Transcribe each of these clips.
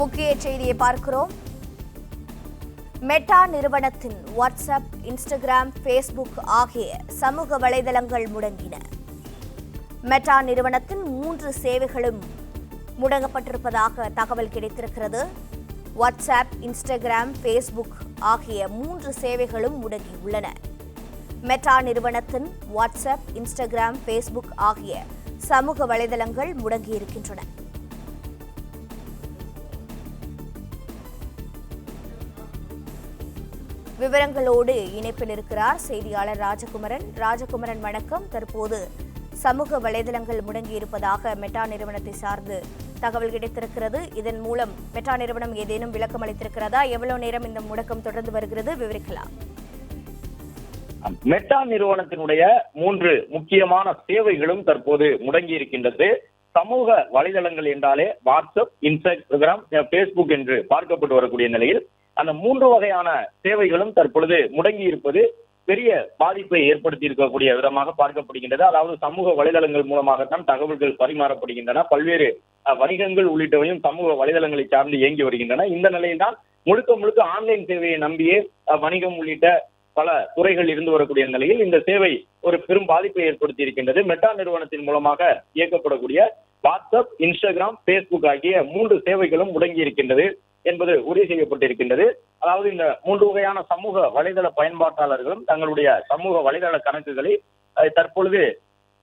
முக்கிய செய்தியை பார்க்கிறோம். மெட்டா நிறுவனத்தின் வாட்ஸ்அப், இன்ஸ்டாகிராம், ஃபேஸ்புக் ஆகிய சமூக வலைதளங்கள் முடங்கின. மெட்டா நிறுவனத்தின் 3 சேவைகளும் முடங்கப்பட்டிருப்பதாக தகவல் கிடைத்திருக்கிறது. வாட்ஸ்அப், இன்ஸ்டாகிராம், ஃபேஸ்புக் ஆகிய 3 சேவைகளும் முடங்கியுள்ளன. மெட்டா நிறுவனத்தின் வாட்ஸ்அப், இன்ஸ்டாகிராம், ஃபேஸ்புக் ஆகிய சமூக வலைதளங்கள் முடங்கியிருக்கின்றன. விவரங்களோடு இணைப்பில் இருக்கிறார் செய்தியாளர் ராஜகுமரன். ராஜகுமரன், வணக்கம். தற்போது சமூக வலைதளங்கள் முடங்கியிருப்பதாக மெட்டா நிறுவனத்தை சார்ந்து தகவல் கிடைத்திருக்கிறது. இதன் மூலம் மெட்டா நிறுவனம் ஏதேனும் விளக்கம் அளித்திருக்கிறதா? எவ்வளவு நேரம் இந்த முடக்கம் தொடர்ந்து வருகிறது? விவரிக்கலாம். மெட்டா நிறுவனத்தினுடைய 3 முக்கியமான சேவைகளும் தற்போது முடங்கி இருக்கின்றது. சமூக வலைதளங்கள் என்றாலே வாட்ஸ்அப், இன்ஸ்டாகிராம், பேஸ்புக் என்று பார்க்கப்பட்டு வரக்கூடிய நிலையில் அந்த 3 வகையான சேவைகளும் தற்பொழுது முடங்கி இருப்பது பெரிய பாதிப்பை ஏற்படுத்தி இருக்கக்கூடிய விதமாக பார்க்கப்படுகின்றது. அதாவது சமூக வலைதளங்கள் மூலமாகத்தான் தகவல்கள் பரிமாறப்படுகின்றன. பல்வேறு வணிகங்கள் உள்ளிட்டவையும் சமூக வலைதளங்களை சார்ந்து இயங்கி வருகின்றன. இந்த நிலையில்தான் முழுக்க ஆன்லைன் சேவையை நம்பியே வணிகம் உள்ளிட்ட பல துறைகள் இருந்து வரக்கூடிய நிலையில் இந்த சேவை ஒரு பெரும் பாதிப்பை ஏற்படுத்தி இருக்கின்றது. மெட்டா நிறுவனத்தின் மூலமாக இயக்கப்படக்கூடிய வாட்ஸ்அப், இன்ஸ்டாகிராம், பேஸ்புக் ஆகிய 3 சேவைகளும் முடங்கி இருக்கின்றது என்பது உறுதி செய்யப்பட்டிருக்கின்றது. அதாவது இந்த 3 வகையான சமூக வலைதள பயன்பாட்டாளர்களும் தங்களுடைய சமூக வலைதள கணக்குகளை தற்பொழுது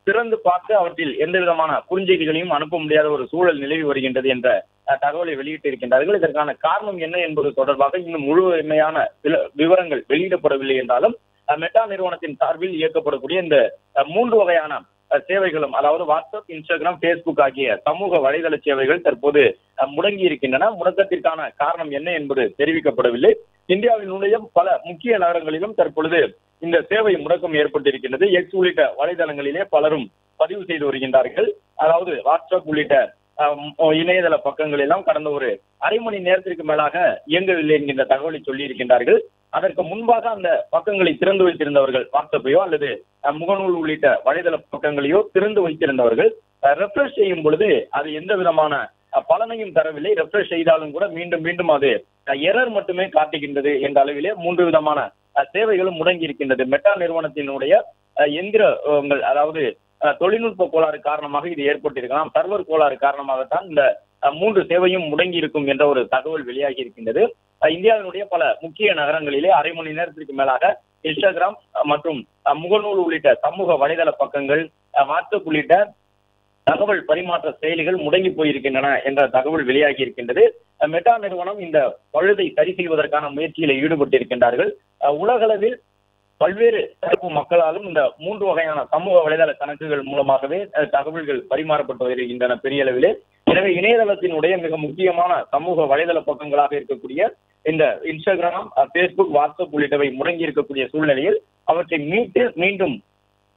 திறந்து பார்த்து அவற்றில் எந்த விதமான குறுஞ்செய்திகளையும் அனுப்ப முடியாத ஒரு சூழல் நிலவி வருகின்றது என்ற தகவலை வெளியிட்டிருக்கின்றார்கள். இதற்கான காரணம் என்ன என்பது தொடர்பாக இன்னும் முழுமையான சில விவரங்கள் வெளியிடப்படவில்லை என்றாலும் மெட்டா நிறுவனத்தின் சார்பில் இயக்கப்படக்கூடிய இந்த 3 வகையான சேவைகளும், அதாவது வாட்ஸ்அப், இன்ஸ்டாகிராம், பேஸ்புக் ஆகிய சமூக வலைதள சேவைகள் தற்போது முடங்கி இருக்கின்றன. முடக்கத்திற்கான காரணம் என்ன என்பது தெரிவிக்கப்படவில்லை. இந்தியாவினுடைய பல முக்கிய நகரங்களிலும் தற்பொழுது இந்த சேவை முடக்கம் ஏற்பட்டிருக்கின்றது. எக்ஸ் உள்ளிட்ட வலைதளங்களிலே பலரும் பதிவு செய்து வருகின்றார்கள். அதாவது வாட்ஸ்அப் உள்ளிட்ட இணையதள பக்கங்கள் எல்லாம் கடந்த ஒரு அரை மணி நேரத்திற்கு மேலாக இயங்கவில்லை என்கின்ற தகவலை சொல்லி இருக்கின்றார்கள். அதற்கு முன்பாக அந்த பக்கங்களை திறந்து வைத்திருந்தவர்கள், வாட்ஸ்அப்பையோ அல்லது முகநூல் உள்ளிட்ட வலைதள பக்கங்களையோ திறந்து வைத்திருந்தவர்கள் ரெஃப்ரெஷ் செய்யும் பொழுது அது எந்த விதமான பலனையும் தரவில்லை. ரெஃப்ரெஷ் செய்தாலும் கூட மீண்டும் அது எரர் மட்டுமே காட்டுகின்றது என்ற அளவிலே 3 விதமான சேவைகளும் முடங்கி இருக்கின்றது. மெட்டா நிறுவனத்தினுடைய எந்திரங்கள், அதாவது தொழில்நுட்ப கோளாறு காரணமாக இது ஏற்பட்டிருக்கலாம். சர்வர் கோளாறு காரணமாகத்தான் இந்த 3 சேவையும் முடங்கி இருக்கும் என்ற ஒரு தகவல் வெளியாகி இருக்கின்றது. இந்தியாவினுடைய பல முக்கிய நகரங்களிலே அரை மணி நேரத்திற்கு மேலாக இன்ஸ்டாகிராம் மற்றும் முகநூல் உள்ளிட்ட சமூக வலைதள பக்கங்கள், வாட்ஸ்அப் உள்ளிட்ட தகவல் பரிமாற்ற செயலிகள் முடங்கி போயிருக்கின்றன என்ற தகவல் வெளியாகி இருக்கின்றது. மெட்டா நிறுவனம் இந்த பழுதை சரி செய்வதற்கான முயற்சியில் ஈடுபட்டிருக்கின்றார்கள். உலகளவில் பல்வேறு தரப்பு மக்களாலும் இந்த 3 வகையான சமூக வலைதள கணக்குகள் மூலமாகவே தகவல்கள் பரிமாறப்பட்டு வருகின்றன பெரிய அளவிலே. எனவே இணையதளத்தினுடைய மிக முக்கியமான சமூக வலைதள பக்கங்களாக இருக்கக்கூடிய இந்த இன்ஸ்டாகிராம், பேஸ்புக், வாட்ஸ்அப் உள்ளிட்டவை முடங்கி இருக்கக்கூடிய சூழ்நிலையில் அவற்றை மீண்டும்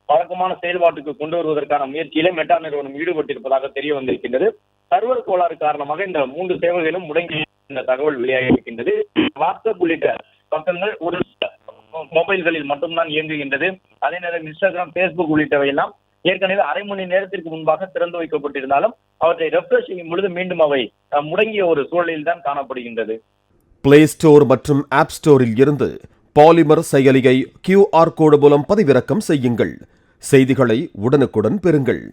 வழக்கமான செயல்பாட்டுக்கு கொண்டு வருவதற்கான முயற்சியிலே மெட்டா நிறுவனம் ஈடுபட்டிருப்பதாக தெரிய வந்திருக்கின்றது. சர்வர் கோளாறு காரணமாக இந்த 3 சேவைகளும் முடங்கி இந்த தகவல் வெளியாகி இருக்கின்றது. வாட்ஸ்அப் உள்ளிட்ட பக்கங்கள் ஒரு மொபைல்களில் மட்டும்தான் இயங்குகின்றது. அதே நேரம் இன்ஸ்டாகிராம், பேஸ்புக் உள்ளிட்டவை எல்லாம் ஏற்கனவே அரை மணி நேரத்திற்கு முன்பாக திறந்து வைக்கப்பட்டிருந்தாலும் அவற்றை ரெஃப்ரெஷ் செய்யும் பொழுது மீண்டும் அவை முடங்கிய ஒரு சூழலில் தான் காணப்படுகின்றது. பிளே ஸ்டோர் மற்றும் ஆப் ஸ்டோரில் இருந்து பாலிமர் செயலியை QR கோடு மூலம் பதிவிறக்கம் செய்யுங்கள். செய்திகளை உடனுக்குடன் பெறுங்கள்.